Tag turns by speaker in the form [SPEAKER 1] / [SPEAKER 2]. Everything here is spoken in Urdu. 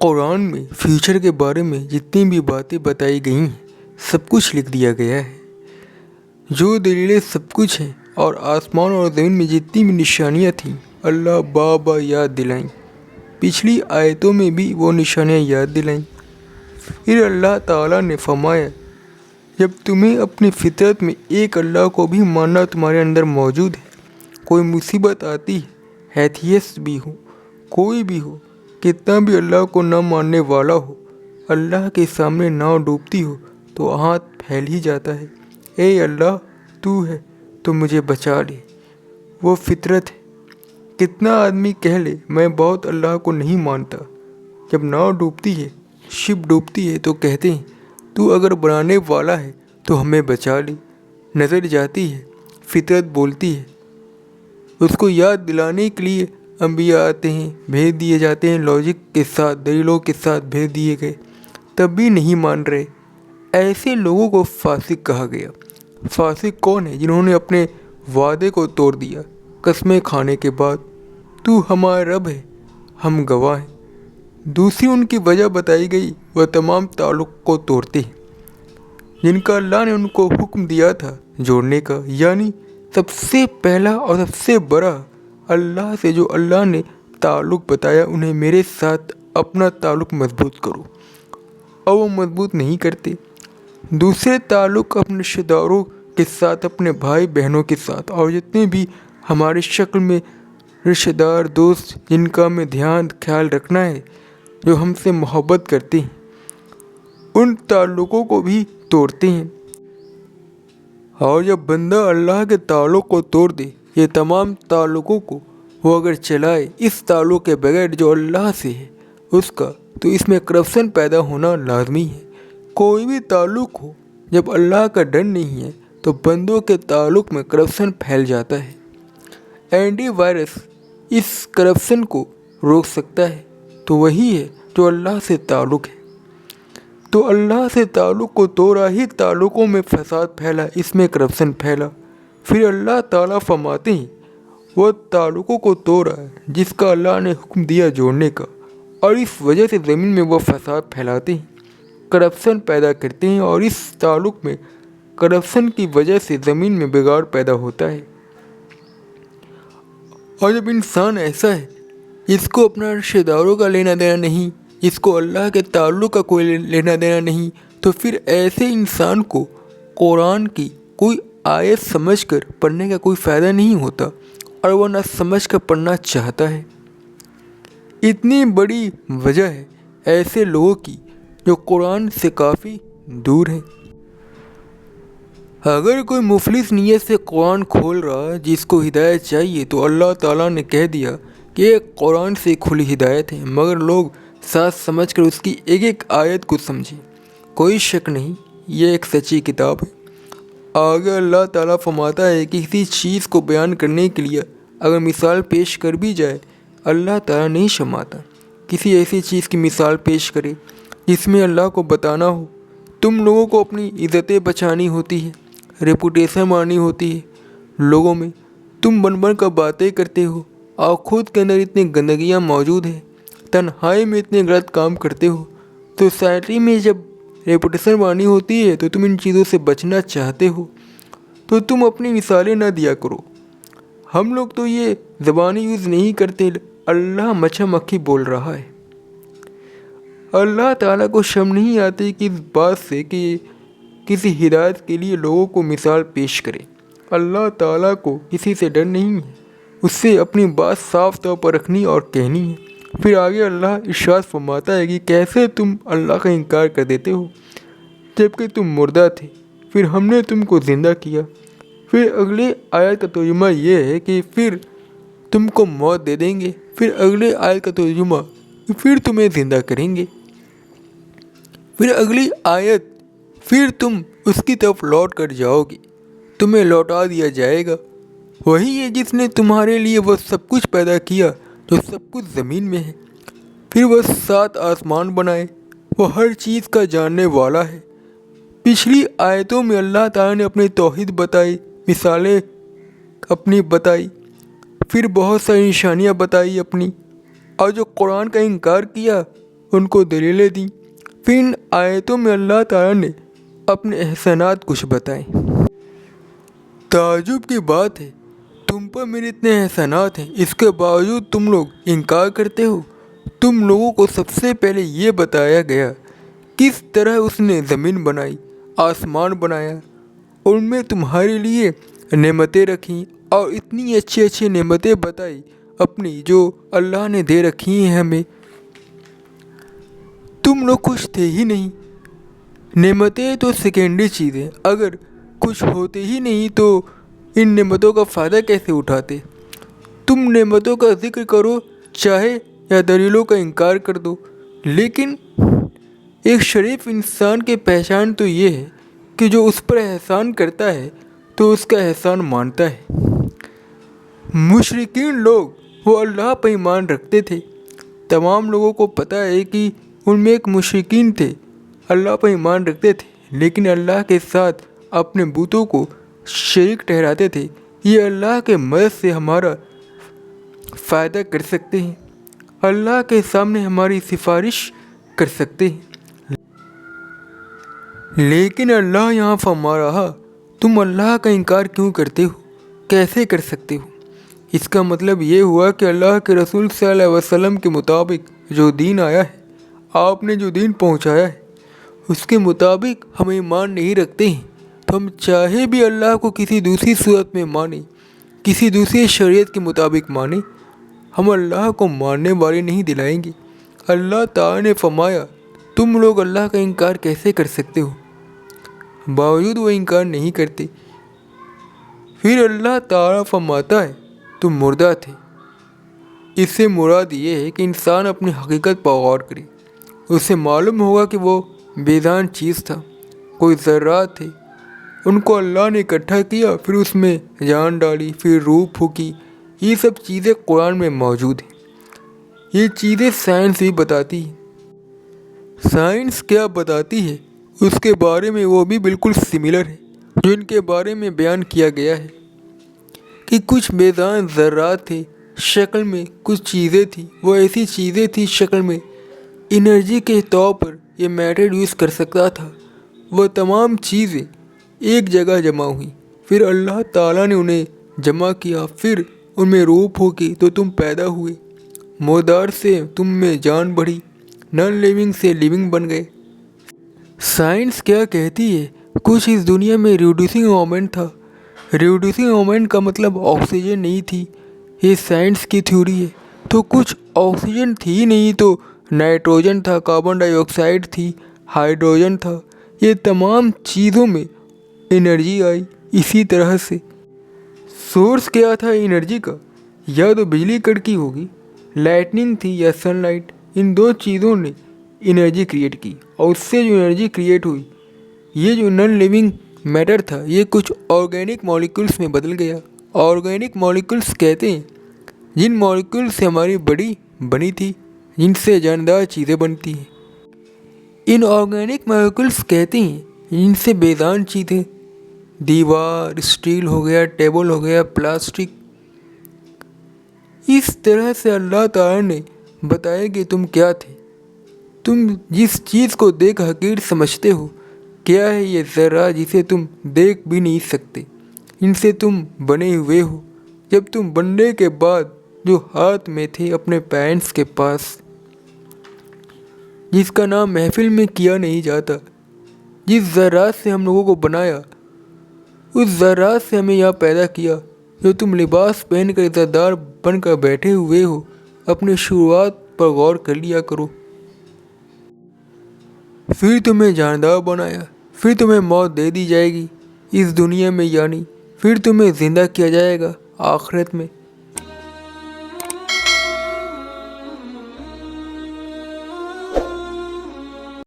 [SPEAKER 1] قرآن میں فیوچر کے بارے میں جتنی بھی باتیں بتائی گئی ہیں سب کچھ لکھ دیا گیا ہے. جو دلیلیں سب کچھ ہیں اور آسمان اور زمین میں جتنی بھی نشانیاں تھیں اللہ بابا یاد دلائیں. پچھلی آیتوں میں بھی وہ نشانیاں یاد دلائیں. پھر اللہ تعالیٰ نے فرمایا جب تمہیں اپنی فطرت میں ایک اللہ کو بھی ماننا تمہارے اندر موجود ہے، کوئی مصیبت آتی ہے، ایتھیسٹ بھی ہو، کوئی بھی ہو، کتنا بھی اللہ کو نہ ماننے والا ہو، اللہ کے سامنے ناؤ ڈوبتی ہو تو ہاتھ پھیل ہی جاتا ہے، اے اللہ تو ہے تو مجھے بچا لے. وہ فطرت ہے. کتنا آدمی کہہ لے میں بہت اللہ کو نہیں مانتا، جب ناؤ ڈوبتی ہے، شپ ڈوبتی ہے تو کہتے ہیں تو اگر بنانے والا ہے تو ہمیں بچا لے. نظر جاتی ہے، فطرت بولتی ہے. اس کو یاد دلانے کے لیے انبیاء آتے ہیں، بھیج دیے جاتے ہیں، لاجک کے ساتھ دلیلوں کے ساتھ بھیج دیے گئے، تب بھی نہیں مان رہے. ایسے لوگوں کو فاسق کہا گیا. فاسق کون ہے؟ جنہوں نے اپنے وعدے کو توڑ دیا قسمیں کھانے کے بعد. تو ہمارا رب ہے، ہم گواہ ہیں. دوسری ان کی وجہ بتائی گئی، وہ تمام تعلق کو توڑتے ہیں جن کا اللہ نے ان کو حکم دیا تھا جوڑنے کا. یعنی سب سے پہلا اور سب سے بڑا اللہ سے جو اللہ نے تعلق بتایا، انہیں میرے ساتھ اپنا تعلق مضبوط کرو، اور وہ مضبوط نہیں کرتے. دوسرے تعلق اپنے رشتہ داروں کے ساتھ، اپنے بھائی بہنوں کے ساتھ، اور جتنے بھی ہماری شکل میں رشتہ دار دوست جن کا ہمیں دھیان خیال رکھنا ہے، جو ہم سے محبت کرتے ہیں، ان تعلقوں کو بھی توڑتے ہیں. اور جب بندہ اللہ کے تعلق کو توڑ دے، یہ تمام تعلقوں کو وہ اگر چلائے اس تعلق کے بغیر جو اللہ سے ہے اس کا، تو اس میں کرپشن پیدا ہونا لازمی ہے. کوئی بھی تعلق ہو، جب اللہ کا ڈر نہیں ہے تو بندوں کے تعلق میں کرپشن پھیل جاتا ہے. اینٹی وائرس اس کرپشن کو روک سکتا ہے تو وہی ہے جو اللہ سے تعلق ہے. تو اللہ سے تعلق کو توڑا ہی تعلقوں میں فساد پھیلا، اس میں کرپشن پھیلا. پھر اللہ تعالیٰ فرماتے ہیں وہ تعلقوں کو توڑا جس کا اللہ نے حکم دیا جوڑنے کا، اور اس وجہ سے زمین میں وہ فساد پھیلاتے ہیں، کرپشن پیدا کرتے ہیں، اور اس تعلق میں کرپشن کی وجہ سے زمین میں بگاڑ پیدا ہوتا ہے. اور جب انسان ایسا ہے جس کو اپنا رشتہ داروں کا لینا دینا نہیں، جس کو اللہ کے تعلق کا کوئی لینا دینا نہیں، تو پھر ایسے انسان کو قرآن کی کوئی آیت سمجھ کر پڑھنے کا کوئی فائدہ نہیں ہوتا، اور وہ نہ سمجھ کر پڑھنا چاہتا ہے. اتنی بڑی وجہ ہے ایسے لوگوں کی جو قرآن سے کافی دور ہیں. اگر کوئی مفلس نیت سے قرآن کھول رہا ہے جس کو ہدایت چاہیے، تو اللہ تعالیٰ نے کہہ دیا کہ یہ قرآن سے کھلی ہدایت ہے، مگر لوگ ساتھ سمجھ کر اس کی ایک ایک آیت کو سمجھیں. کوئی شک نہیں یہ ایک سچی کتاب ہے. آگے اللہ تعالیٰ فرماتا ہے کہ کسی چیز کو بیان کرنے کے لیے اگر مثال پیش کر بھی جائے، اللہ تعالیٰ نہیں شرماتا کسی ایسی چیز کی مثال پیش کرے جس میں اللہ کو بتانا ہو. تم لوگوں کو اپنی عزتیں بچانی ہوتی ہے، ریپوٹیشن مارنی ہوتی ہے لوگوں میں. تم بن بن کر باتیں کرتے ہو، اور خود کے اندر اتنی گندگیاں موجود ہیں، تنہائی میں اتنے غلط کام کرتے ہو. سوسائٹی میں جب ریپوٹیشن مارنی ہوتی ہے تو تم ان چیزوں سے بچنا چاہتے ہو، تو تم اپنی مثالیں نہ دیا کرو. ہم لوگ تو یہ زبانیں یوز نہیں کرتے، اللہ مچھا مکھی بول رہا ہے. اللہ تعالیٰ کو شرم نہیں آتی کہ اس بات سے کہ کسی ہدایت کے لیے لوگوں کو مثال پیش کرے. اللہ تعالیٰ کو کسی سے ڈر نہیں ہے، اس سے اپنی بات صاف طور پر رکھنی اور کہنی ہے. پھر آگے اللہ ارشاد فرماتا ہے کہ کیسے تم اللہ کا انکار کر دیتے ہو جبکہ تم مردہ تھے، پھر ہم نے تم کو زندہ کیا. پھر اگلے آیت کا ترجمہ یہ ہے کہ پھر تم کو موت دے دیں گے. پھر اگلے آیت کا ترجمہ پھر تمہیں زندہ کریں گے. پھر اگلی آیت پھر تم اس کی طرف لوٹ کر جاؤ گے، تمہیں لوٹا دیا جائے گا. وہی ہے جس نے تمہارے لیے وہ سب کچھ پیدا کیا جو سب کچھ زمین میں ہے. پھر وہ 7 آسمان بنائے، وہ ہر چیز کا جاننے والا ہے. پچھلی آیتوں میں اللہ تعالیٰ نے اپنی توحید بتائی، مثالیں اپنی بتائی، پھر بہت ساری نشانیاں بتائی اپنی. اور جو قرآن کا انکار کیا ان کو دلیلیں دیں۔ پھر ان آیتوں میں اللہ تعالیٰ نے اپنے احسانات کچھ بتائے۔ تعجب کی بات ہے، تم پر میرے اتنے احسانات ہیں، اس کے باوجود تم لوگ انکار کرتے ہو۔ تم لوگوں کو سب سے پہلے یہ بتایا گیا کس طرح اس نے زمین بنائی، آسمان بنایا، ان میں تمہارے لیے نعمتیں رکھیں اور اتنی اچھی اچھی نعمتیں بتائی اپنی جو اللہ نے دے رکھی ہیں ہمیں۔ تم لوگ کچھ تھے ہی نہیں۔ نعمتیں تو سیکنڈری چیزیں، اگر کچھ ہوتے ہی نہیں تو ان نعمتوں کا فائدہ کیسے اٹھاتے؟ تم نعمتوں کا ذکر کرو چاہے یا دلیلوں کا انکار کر دو، لیکن ایک شریف انسان کی پہچان تو یہ ہے کہ جو اس پر احسان کرتا ہے تو اس کا احسان مانتا ہے۔ مشرکین لوگ وہ اللہ پر ایمان رکھتے تھے۔ تمام لوگوں کو پتہ ہے کہ ان میں ایک مشرکین تھے، اللہ پر ایمان رکھتے تھے لیکن اللہ کے ساتھ اپنے بتوں کو شریک ٹھہراتے تھے۔ یہ اللہ کے مدد سے ہمارا فائدہ کر سکتے ہیں، اللہ کے سامنے ہماری سفارش کر سکتے ہیں، لیکن اللہ یہاں فرما رہا تم اللہ کا انکار کیوں کرتے ہو، کیسے کر سکتے ہو؟ اس کا مطلب یہ ہوا کہ اللہ کے رسول صلی اللہ علیہ وسلم کے مطابق جو دین آیا ہے، آپ نے جو دین پہنچایا ہے اس کے مطابق ہم ایمان نہیں رکھتے ہیں تو ہم چاہے بھی اللہ کو کسی دوسری صورت میں مانیں، کسی دوسری شریعت کے مطابق مانیں، ہم اللہ کو ماننے والے نہیں دلائیں گے۔ اللہ تعالیٰ نے فرمایا تم لوگ اللہ کا انکار کیسے کر سکتے ہو؟ باوجود وہ انکار نہیں کرتے۔ پھر اللہ تعالیٰ فرماتا ہے تم مردہ تھے۔ اس سے مراد یہ ہے کہ انسان اپنی حقیقت پر غور کرے، اسے معلوم ہوگا کہ وہ بے جان چیز تھا، کوئی ذرات تھے، ان کو اللہ نے اکٹھا کیا، پھر اس میں جان ڈالی، پھر روح پھونکی۔ یہ سب چیزیں قرآن میں موجود ہیں۔ یہ چیزیں سائنس بھی بتاتی ہے۔ سائنس کیا بتاتی ہے اس کے بارے میں وہ بھی بالکل سملر ہے جو ان کے بارے میں بیان کیا گیا ہے کہ کچھ بے جان ذرات تھے، شکل میں کچھ چیزیں تھیں، وہ ایسی چیزیں تھیں شکل میں انرجی کے طور پر یہ میٹر یوز کر سکتا تھا۔ وہ تمام چیزیں ایک جگہ جمع ہوئیں، پھر اللہ تعالیٰ نے انہیں جمع کیا، پھر ان میں روح پھونکی تو تم پیدا ہوئے، مردار سے تم میں جان بڑھی، نان لیونگ سے لیونگ بن گئے۔ سائنس کیا کہتی ہے؟ کچھ اس دنیا میں ریڈیوسنگ مومنٹ تھا۔ ریڈیوسنگ مومنٹ کا مطلب آکسیجن نہیں تھی، یہ سائنس کی تھیوری ہے۔ تو کچھ آکسیجن تھی نہیں تو نائٹروجن تھا، کاربن ڈائی آکسائڈ تھی، ہائیڈروجن تھا، یہ تمام چیزوں میں انرجی آئی۔ اسی طرح سے سورس کیا تھا انرجی کا؟ یا تو بجلی کڑکی ہوگی، لائٹننگ تھی یا سن لائٹ، ان دو چیزوں نے انرجی کریٹ کی، اور اس سے جو انرجی کریٹ ہوئی، یہ جو نان لیونگ میٹر تھا یہ کچھ آرگینک مالیکولس میں بدل گیا۔ آرگینک مالیکولس کہتے ہیں جن مالیکول سے ہماری باڈی بنی تھی، جن سے جاندار چیزیں بنتی ہیں۔ ان آرگینک مالیکولس کہتے ہیں جن سے بے جان چیزیں، دیوار، اسٹیل ہو گیا، ٹیبل ہو گیا، پلاسٹک۔ اس طرح سے اللہ تعالیٰ نے بتایا کہ تم کیا تھے۔ تم جس چیز کو دیکھ حقیر سمجھتے ہو، کیا ہے یہ ذرہ جسے تم دیکھ بھی نہیں سکتے، ان سے تم بنے ہوئے ہو۔ جب تم بننے کے بعد جو ہاتھ میں تھے اپنے پیرنٹس کے پاس، جس کا نام محفل میں کیا نہیں جاتا، جس ذرات سے ہم لوگوں کو بنایا، اس ذرات سے ہمیں یہاں پیدا کیا، جو تم لباس پہن کر عزت دار بن کر بیٹھے ہوئے ہو، اپنی شروعات پر غور کر لیا کرو۔ پھر تمہیں جاندار بنایا، پھر تمہیں موت دے دی جائے گی اس دنیا میں، یعنی پھر تمہیں زندہ کیا جائے گا آخرت میں۔